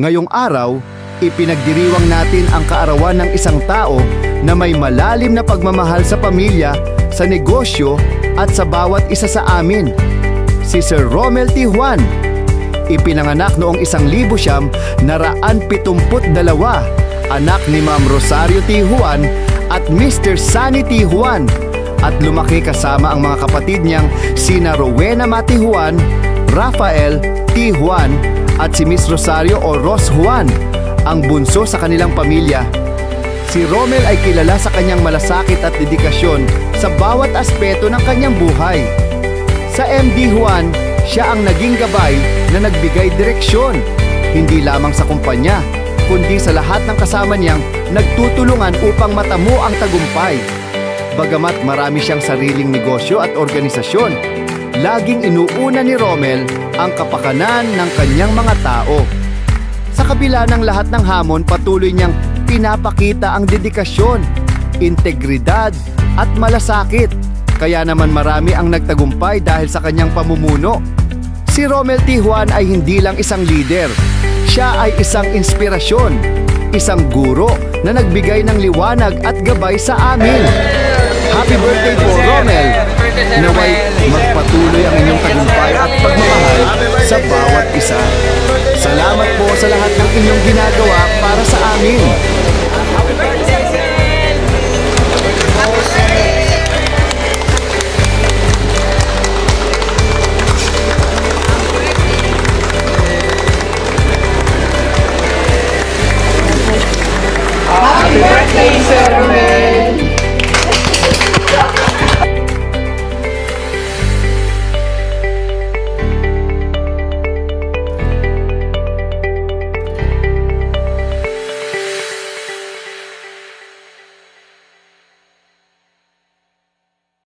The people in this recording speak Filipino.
Ngayong araw, ipinagdiriwang natin ang kaarawan ng isang tao na may malalim na pagmamahal sa pamilya, sa negosyo at sa bawat isa sa amin. Si Sir Romel T. Juan. Ipinanganak noong 1972, anak ni Ma'am Rosario T. Juan at Mr. Sunny T. Juan, at lumaki kasama ang mga kapatid niyang sina Rowena Mati Juan, Rafael T. Juan at si Miss Rosario o Ros Juan, ang bunso sa kanilang pamilya. Si Romel ay kilala sa kanyang malasakit at dedikasyon sa bawat aspeto ng kanyang buhay. Sa MD Juan, siya ang naging gabay na nagbigay direksyon, hindi lamang sa kumpanya, kundi sa lahat ng kasama niyang nagtutulungan upang matamo ang tagumpay. Bagamat marami siyang sariling negosyo at organisasyon, laging inuuna ni Romel ang kapakanan ng kanyang mga tao. Sa kabila ng lahat ng hamon, patuloy niyang pinapakita ang dedikasyon, integridad at malasakit. Kaya naman marami ang nagtagumpay dahil sa kanyang pamumuno. Si Romel T. Juan ay hindi lang isang leader. Siya ay isang inspirasyon, isang guro na nagbigay ng liwanag at gabay sa amin. Happy birthday po, Romel! Naway magpatuloy ang inyong tagumpay at pagmamahal sa bawat isa. Salamat po sa lahat ng inyong ginagawa para sa amin.